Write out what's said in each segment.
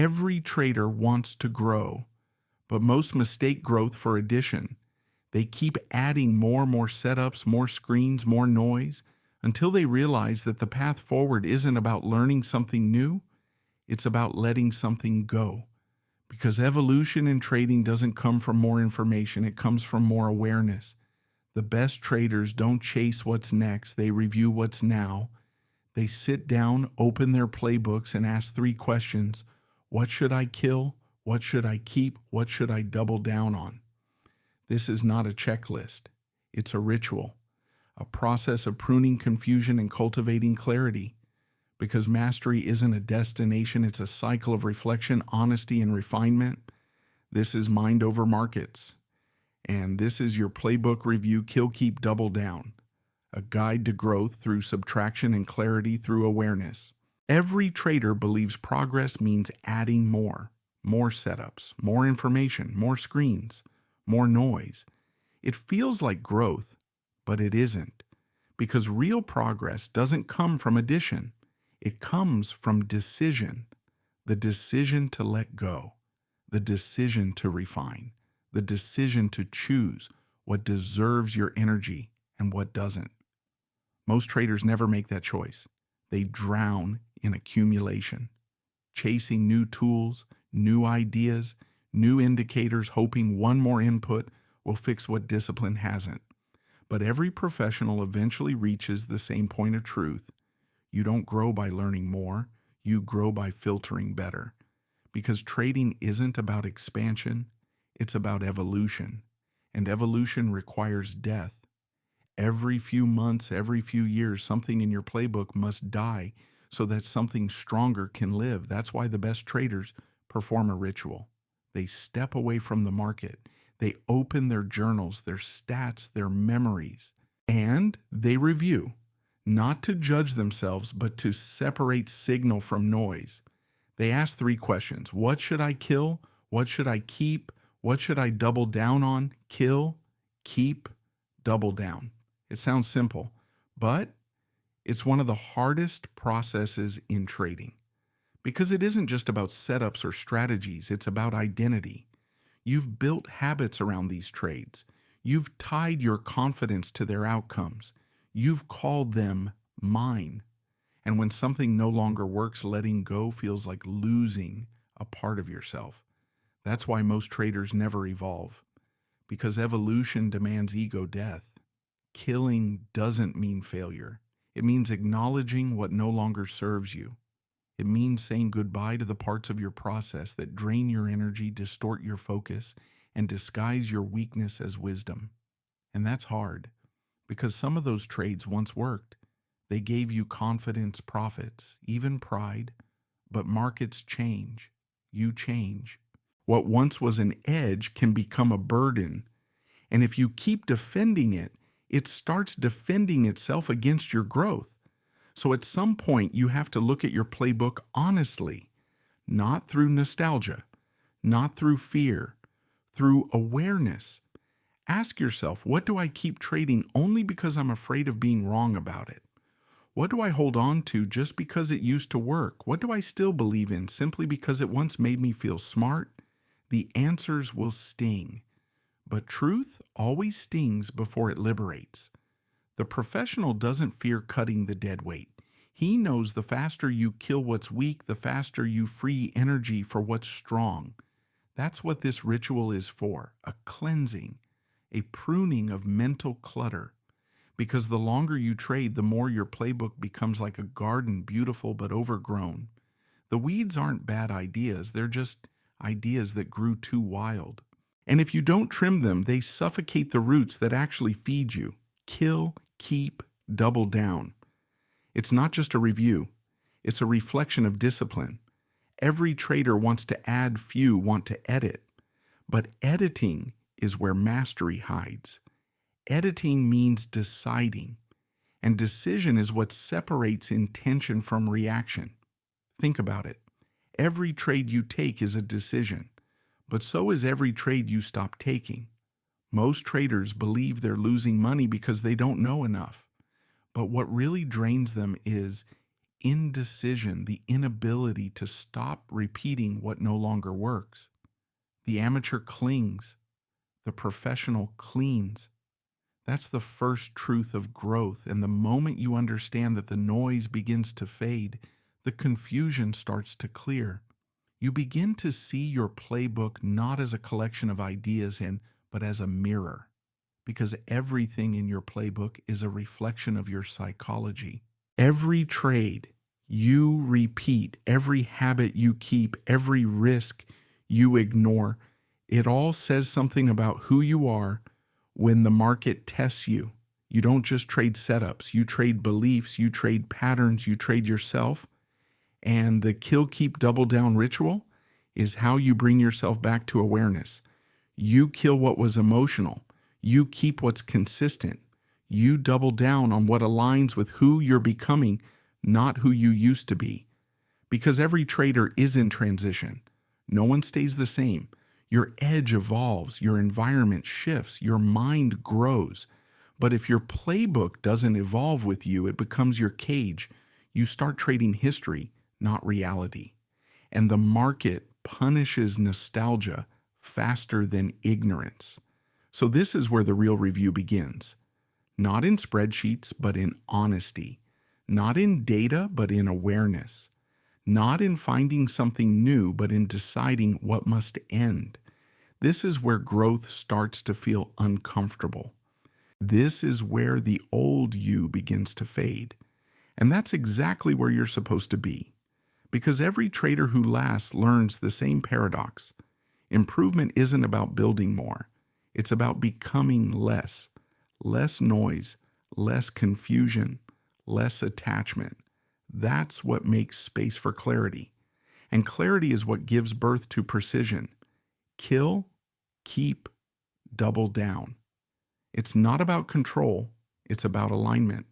Every trader wants to grow, but most mistake growth for addition. They keep adding more setups, more screens, more noise, until they realize that the path forward isn't about learning something new, it's about letting something go. Because evolution in trading doesn't come from more information, it comes from more awareness. The best traders don't chase what's next, they review what's now. They sit down, open their playbooks, and ask 3 questions. What should I kill? What should I keep? What should I double down on? This is not a checklist. It's a ritual, a process of pruning confusion and cultivating clarity. Because mastery isn't a destination, it's a cycle of reflection, honesty, and refinement. This is Mind Over Markets. And this is your playbook review, Kill, Keep, Double Down. A guide to growth through subtraction and clarity through awareness. Every trader believes progress means adding more setups, more information, more screens, more noise. It feels like growth, but it isn't. Because real progress doesn't come from addition. It comes from decision. The decision to let go. The decision to refine. The decision to choose what deserves your energy and what doesn't. Most traders never make that choice. They drown in accumulation, chasing new tools, new ideas, new indicators, hoping one more input will fix what discipline hasn't. But every professional eventually reaches the same point of truth. You don't grow by learning more, you grow by filtering better. Because trading isn't about expansion, it's about evolution. And evolution requires death. Every few months, every few years, something in your playbook must die so that something stronger can live. That's why the best traders perform a ritual. They step away from the market. They open their journals, their stats, their memories, and they review, not to judge themselves, but to separate signal from noise. They ask 3 questions. What should I kill? What should I keep? What should I double down on? Kill, keep, double down. It sounds simple, but it's one of the hardest processes in trading. Because it isn't just about setups or strategies, it's about identity. You've built habits around these trades. You've tied your confidence to their outcomes. You've called them mine. And when something no longer works, letting go feels like losing a part of yourself. That's why most traders never evolve. Because evolution demands ego death. Killing doesn't mean failure. It means acknowledging what no longer serves you. It means saying goodbye to the parts of your process that drain your energy, distort your focus, and disguise your weakness as wisdom. And that's hard, because some of those trades once worked. They gave you confidence, profits, even pride, but markets change. You change. What once was an edge can become a burden, and if you keep defending it, it starts defending itself against your growth. So at some point, you have to look at your playbook honestly, not through nostalgia, not through fear, through awareness. Ask yourself, what do I keep trading only because I'm afraid of being wrong about it? What do I hold on to just because it used to work? What do I still believe in simply because it once made me feel smart? The answers will sting. But truth always stings before it liberates. The professional doesn't fear cutting the dead weight. He knows the faster you kill what's weak, the faster you free energy for what's strong. That's what this ritual is for, a cleansing, a pruning of mental clutter. Because the longer you trade, the more your playbook becomes like a garden, beautiful but overgrown. The weeds aren't bad ideas, they're just ideas that grew too wild. And if you don't trim them, they suffocate the roots that actually feed you. Kill, keep, double down. It's not just a review. It's a reflection of discipline. Every trader wants to add, few want to edit. But editing is where mastery hides. Editing means deciding. And decision is what separates intention from reaction. Think about it. Every trade you take is a decision. But so is every trade you stop taking. Most traders believe they're losing money because they don't know enough. But what really drains them is indecision, the inability to stop repeating what no longer works. The amateur clings, the professional cleans. That's the first truth of growth. And the moment you understand that the noise begins to fade, the confusion starts to clear. You begin to see your playbook not as a collection of ideas but as a mirror, because everything in your playbook is a reflection of your psychology. Every trade you repeat, every habit you keep, every risk you ignore, it all says something about who you are when the market tests you. You don't just trade setups, you trade beliefs, you trade patterns, you trade yourself. And the kill, keep, double down ritual is how you bring yourself back to awareness. You kill what was emotional. You keep what's consistent. You double down on what aligns with who you're becoming, not who you used to be. Because every trader is in transition. No one stays the same. Your edge evolves, your environment shifts, your mind grows. But if your playbook doesn't evolve with you, it becomes your cage. You start trading history, not reality. And the market punishes nostalgia faster than ignorance. So this is where the real review begins. Not in spreadsheets, but in honesty. Not in data, but in awareness. Not in finding something new, but in deciding what must end. This is where growth starts to feel uncomfortable. This is where the old you begins to fade. And that's exactly where you're supposed to be. Because every trader who lasts learns the same paradox. Improvement isn't about building more. It's about becoming less. Less noise, less confusion, less attachment. That's what makes space for clarity. And clarity is what gives birth to precision. Kill, keep, double down. It's not about control, it's about alignment.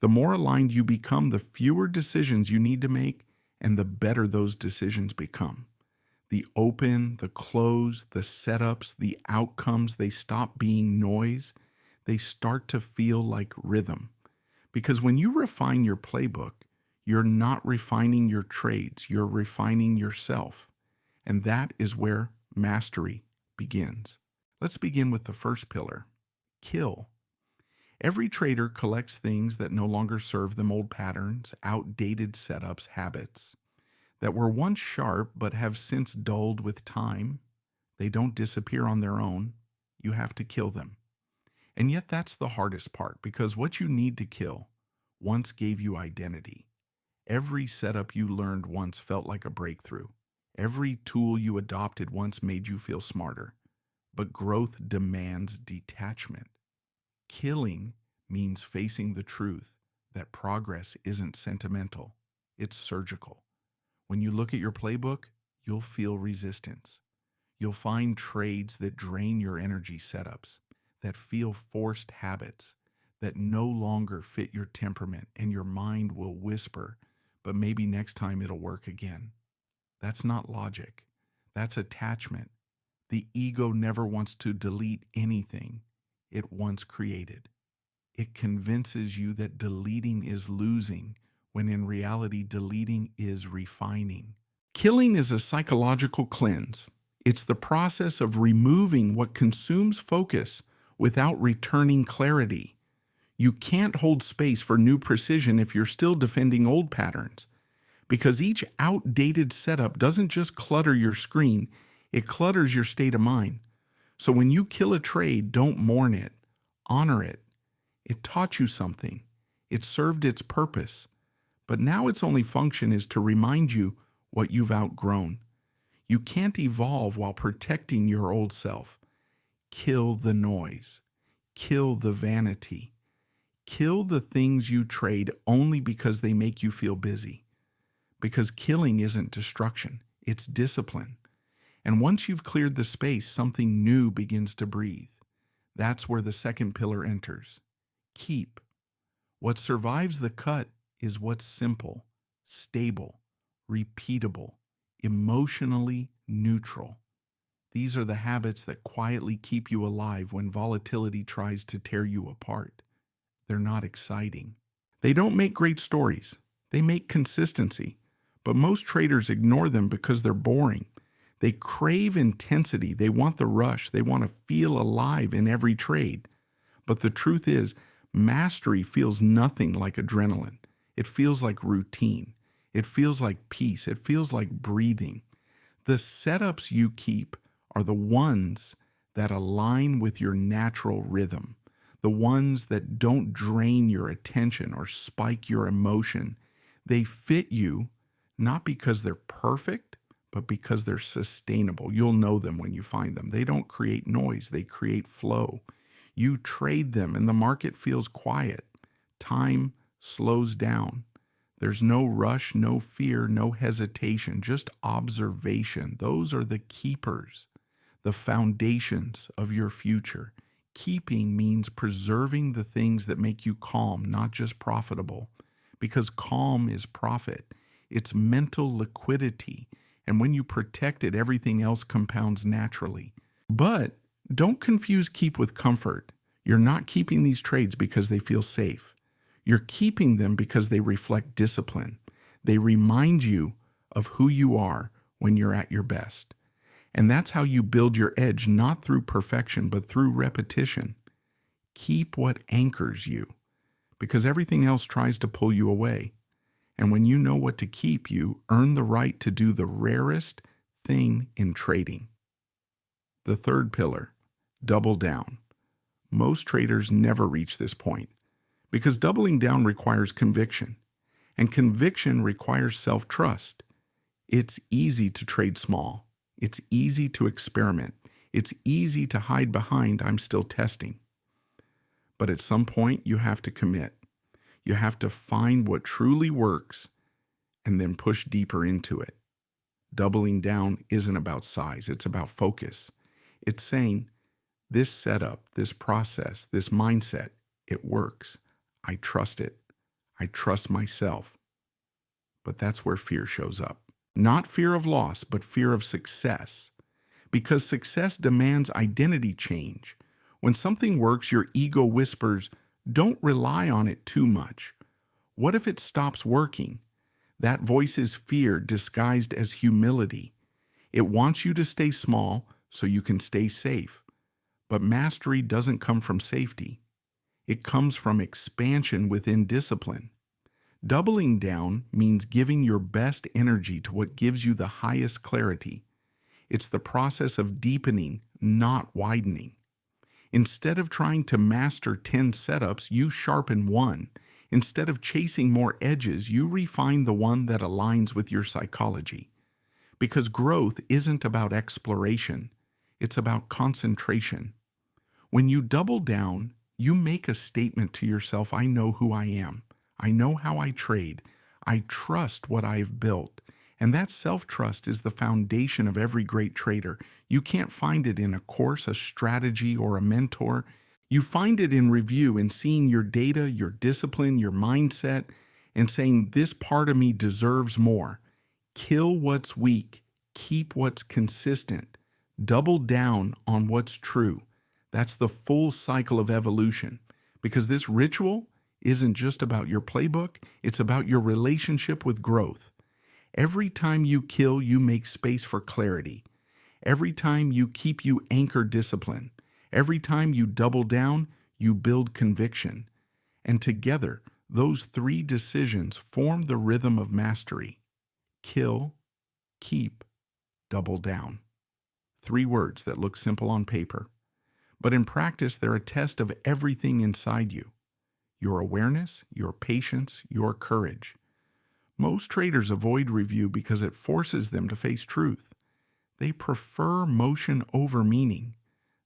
The more aligned you become, the fewer decisions you need to make, and the better those decisions become. The open, the close, the setups, the outcomes, they stop being noise. They start to feel like rhythm. Because when you refine your playbook, you're not refining your trades, you're refining yourself. And that is where mastery begins. Let's begin with the first pillar, kill. Every trader collects things that no longer serve them, old patterns, outdated setups, habits that were once sharp but have since dulled with time. They don't disappear on their own. You have to kill them. And yet that's the hardest part, because what you need to kill once gave you identity. Every setup you learned once felt like a breakthrough. Every tool you adopted once made you feel smarter. But growth demands detachment. Killing means facing the truth that progress isn't sentimental, it's surgical. When you look at your playbook, you'll feel resistance. You'll find trades that drain your energy setups, that feel forced habits, that no longer fit your temperament, and your mind will whisper, but maybe next time it'll work again. That's not logic. That's attachment. The ego never wants to delete anything it once created. It convinces you that deleting is losing, when in reality, deleting is refining. Killing is a psychological cleanse. It's the process of removing what consumes focus without returning clarity. You can't hold space for new precision if you're still defending old patterns, because each outdated setup doesn't just clutter your screen, it clutters your state of mind. So when you kill a trade, don't mourn it, honor it. It taught you something. It served its purpose. But now its only function is to remind you what you've outgrown. You can't evolve while protecting your old self. Kill the noise. Kill the vanity. Kill the things you trade only because they make you feel busy. Because killing isn't destruction, it's discipline. And once you've cleared the space, something new begins to breathe. That's where the second pillar enters. Keep. What survives the cut is what's simple, stable, repeatable, emotionally neutral. These are the habits that quietly keep you alive when volatility tries to tear you apart. They're not exciting. They don't make great stories. They make consistency, but most traders ignore them because they're boring. They crave intensity. They want the rush. They want to feel alive in every trade. But the truth is, mastery feels nothing like adrenaline. It feels like routine. It feels like peace. It feels like breathing. The setups you keep are the ones that align with your natural rhythm, the ones that don't drain your attention or spike your emotion. They fit you not because they're perfect, but because they're sustainable. You'll know them when you find them. They don't create noise, they create flow. You trade them and the market feels quiet. Time slows down. There's no rush, no fear, no hesitation, just observation. Those are the keepers, the foundations of your future. Keeping means preserving the things that make you calm, not just profitable, because calm is profit. It's mental liquidity, and when you protect it, everything else compounds naturally. But don't confuse keep with comfort. You're not keeping these trades because they feel safe. You're keeping them because they reflect discipline. They remind you of who you are when you're at your best. And that's how you build your edge, not through perfection, but through repetition. Keep what anchors you, because everything else tries to pull you away. And when you know what to keep, you earn the right to do the rarest thing in trading. The third pillar, double down. Most traders never reach this point because doubling down requires conviction, and conviction requires self-trust. It's easy to trade small. It's easy to experiment. It's easy to hide behind "I'm still testing." But at some point, you have to commit. You have to find what truly works and then push deeper into it. Doubling down isn't about size, it's about focus. It's saying, this setup, this process, this mindset, it works. I trust it. I trust myself. But that's where fear shows up. Not fear of loss, but fear of success. Because success demands identity change. When something works, your ego whispers, don't rely on it too much. What if it stops working? That voice is fear disguised as humility. It wants you to stay small so you can stay safe. But mastery doesn't come from safety. It comes from expansion within discipline. Doubling down means giving your best energy to what gives you the highest clarity. It's the process of deepening, not widening. Instead of trying to master 10 setups, you sharpen one. Instead of chasing more edges, you refine the one that aligns with your psychology. Because growth isn't about exploration, it's about concentration. When you double down, you make a statement to yourself, I know who I am. I know how I trade. I trust what I've built. And that self-trust is the foundation of every great trader. You can't find it in a course, a strategy, or a mentor. You find it in review, in seeing your data, your discipline, your mindset, and saying, this part of me deserves more. Kill what's weak. Keep what's consistent. Double down on what's true. That's the full cycle of evolution. Because this ritual isn't just about your playbook, it's about your relationship with growth. Every time you kill, you make space for clarity. Every time you keep, you anchor discipline. Every time you double down, you build conviction. And together, those three decisions form the rhythm of mastery. Kill, keep, double down. 3 words that look simple on paper. But in practice, they're a test of everything inside you. Your awareness, your patience, your courage. Most traders avoid review because it forces them to face truth. They prefer motion over meaning.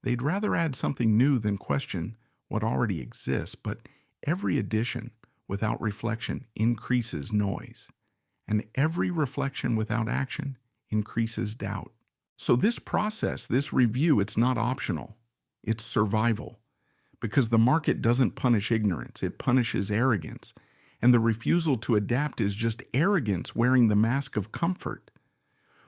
They'd rather add something new than question what already exists, but every addition without reflection increases noise, and every reflection without action increases doubt. So this process, this review, it's not optional. It's survival. Because the market doesn't punish ignorance, it punishes arrogance. And the refusal to adapt is just arrogance wearing the mask of comfort.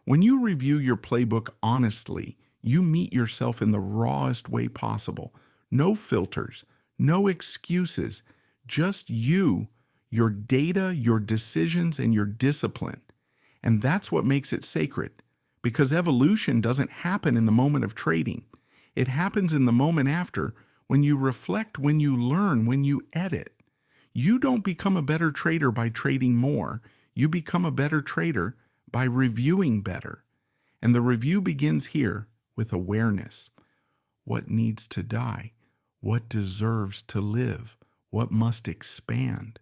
When you review your playbook honestly, you meet yourself in the rawest way possible. No filters, no excuses, just you, your data, your decisions, and your discipline. And that's what makes it sacred, because evolution doesn't happen in the moment of trading. It happens in the moment after, when you reflect, when you learn, when you edit. You don't become a better trader by trading more. You become a better trader by reviewing better. And the review begins here with awareness. What needs to die? What deserves to live? What must expand?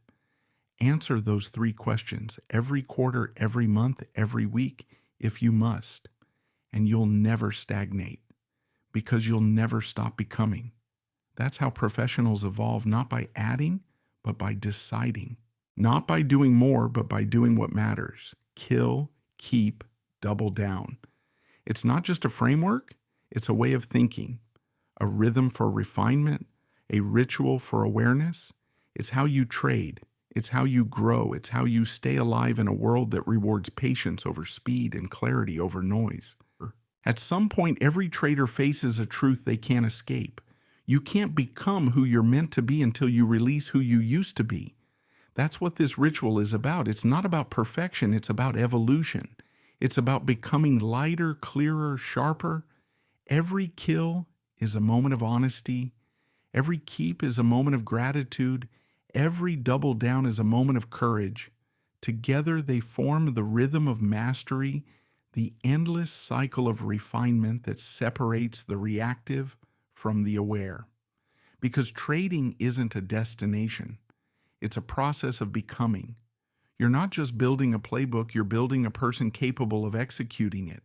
Answer those 3 questions every quarter, every month, every week, if you must. And you'll never stagnate, because you'll never stop becoming. That's how professionals evolve, not by adding, but by deciding. Not by doing more, but by doing what matters. Kill, keep, double down. It's not just a framework, it's a way of thinking, a rhythm for refinement, a ritual for awareness. It's how you trade. It's how you grow. It's how you stay alive in a world that rewards patience over speed and clarity over noise. At some point, every trader faces a truth they can't escape. You can't become who you're meant to be until you release who you used to be. That's what this ritual is about. It's not about perfection. It's about evolution. It's about becoming lighter, clearer, sharper. Every kill is a moment of honesty. Every keep is a moment of gratitude. Every double down is a moment of courage. Together they form the rhythm of mastery, the endless cycle of refinement that separates the reactive from the aware. Because trading isn't a destination. It's a process of becoming. You're not just building a playbook, you're building a person capable of executing it.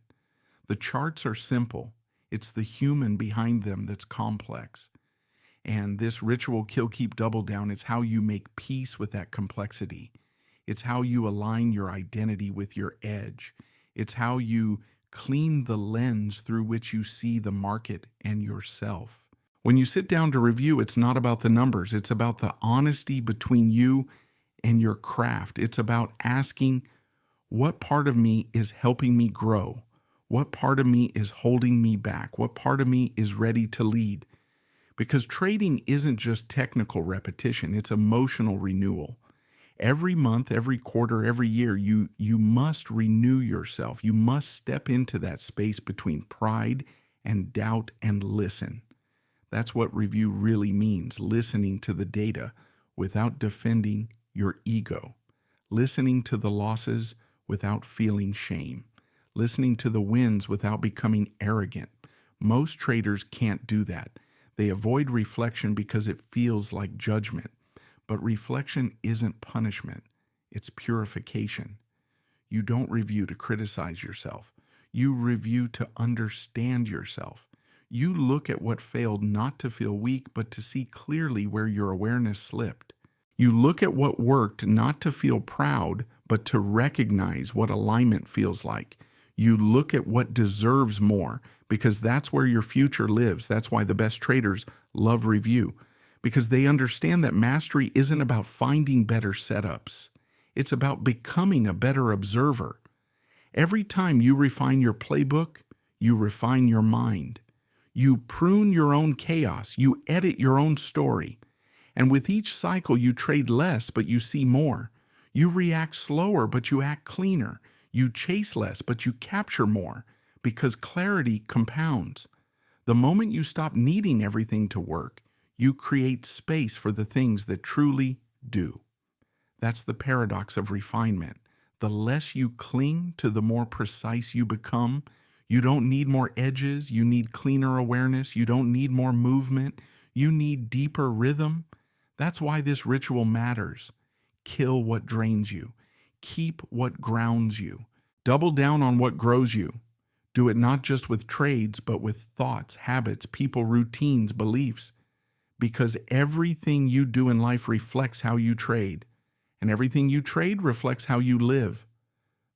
The charts are simple. It's the human behind them that's complex. And this ritual kill, keep, double down, it's how you make peace with that complexity. It's how you align your identity with your edge. It's how you clean the lens through which you see the market and yourself. When you sit down to review, it's not about the numbers. It's about the honesty between you and your craft. It's about asking, what part of me is helping me grow? What part of me is holding me back? What part of me is ready to lead? Because trading isn't just technical repetition, it's emotional renewal. Every month, every quarter, every year, you must renew yourself. You must step into that space between pride and doubt and listen. That's what review really means, listening to the data without defending your ego, listening to the losses without feeling shame, listening to the wins without becoming arrogant. Most traders can't do that. They avoid reflection because it feels like judgment. But reflection isn't punishment, it's purification. You don't review to criticize yourself. You review to understand yourself. You look at what failed not to feel weak, but to see clearly where your awareness slipped. You look at what worked not to feel proud, but to recognize what alignment feels like. You look at what deserves more, because that's where your future lives. That's why the best traders love review. Because they understand that mastery isn't about finding better setups. It's about becoming a better observer. Every time you refine your playbook, you refine your mind. You prune your own chaos. You edit your own story. And with each cycle, you trade less, but you see more. You react slower, but you act cleaner. You chase less, but you capture more. Because clarity compounds. The moment you stop needing everything to work, you create space for the things that truly do. That's the paradox of refinement. The less you cling to, the more precise you become. You don't need more edges. You need cleaner awareness. You don't need more movement. You need deeper rhythm. That's why this ritual matters. Kill what drains you. Keep what grounds you. Double down on what grows you. Do it not just with trades, but with thoughts, habits, people, routines, beliefs. Because everything you do in life reflects how you trade, and everything you trade reflects how you live.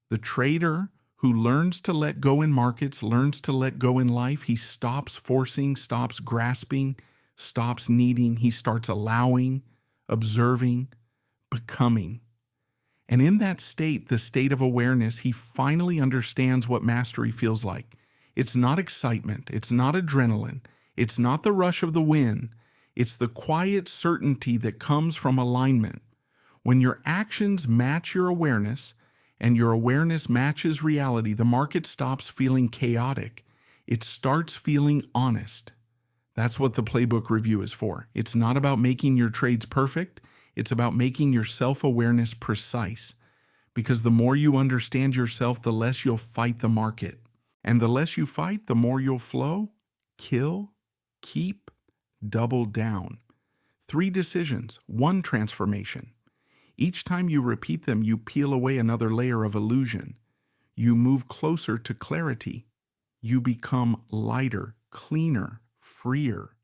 The trader who learns to let go in markets, learns to let go in life, he stops forcing, stops grasping, stops needing, he starts allowing, observing, becoming. And in that state, the state of awareness, he finally understands what mastery feels like. It's not excitement, it's not adrenaline, it's not the rush of the win. It's the quiet certainty that comes from alignment. When your actions match your awareness and your awareness matches reality, the market stops feeling chaotic. It starts feeling honest. That's what the Playbook review is for. It's not about making your trades perfect. It's about making your self-awareness precise. Because the more you understand yourself, the less you'll fight the market. And the less you fight, the more you'll flow, kill, keep, double down. 3 decisions, 1 transformation. Each time you repeat them, you peel away another layer of illusion. You move closer to clarity. You become lighter, cleaner, freer.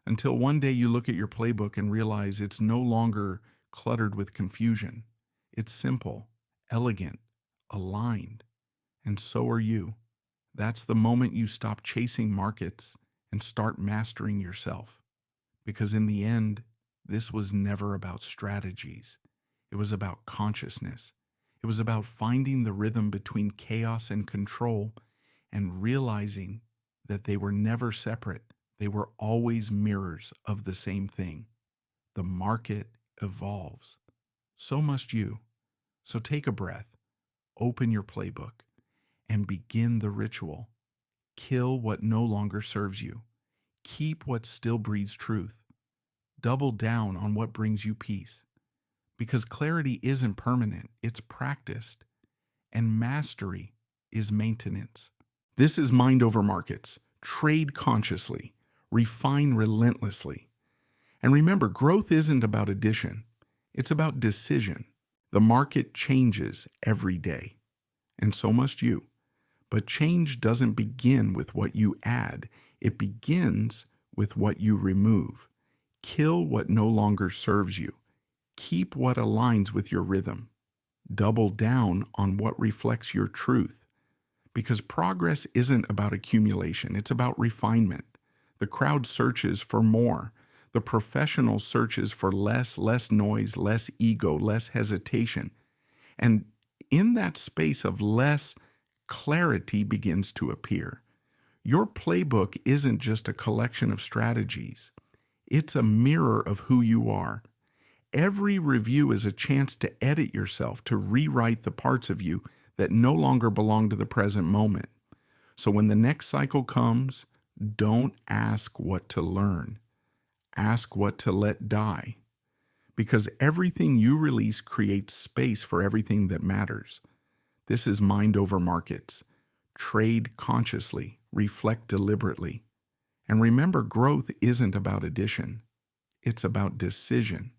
Until one day you look at your playbook and realize it's no longer cluttered with confusion. It's simple, elegant, aligned. And so are you. That's the moment you stop chasing markets and start mastering yourself. Because in the end, this was never about strategies. It was about consciousness. It was about finding the rhythm between chaos and control and realizing that they were never separate. They were always mirrors of the same thing. The market evolves. So must you. So take a breath, open your playbook, and begin the ritual. Kill what no longer serves you. Keep what still breathes truth. Double down on what brings you peace. Because clarity isn't permanent, it's practiced. And mastery is maintenance. This is Mind Over Markets. Trade consciously. Refine relentlessly. And remember, growth isn't about addition. It's about decision. The market changes every day. And so must you. But change doesn't begin with what you add. It begins with what you remove. Kill what no longer serves you. Keep what aligns with your rhythm. Double down on what reflects your truth. Because progress isn't about accumulation, it's about refinement. The crowd searches for more. The professional searches for less noise, less ego, less hesitation. And in that space of less, clarity begins to appear. Your playbook isn't just a collection of strategies. It's a mirror of who you are. Every review is a chance to edit yourself, to rewrite the parts of you that no longer belong to the present moment. So when the next cycle comes, don't ask what to learn. Ask what to let die. Because everything you release creates space for everything that matters. This is Mind Over Markets. Trade consciously, reflect deliberately. And remember, growth isn't about addition. It's about decision.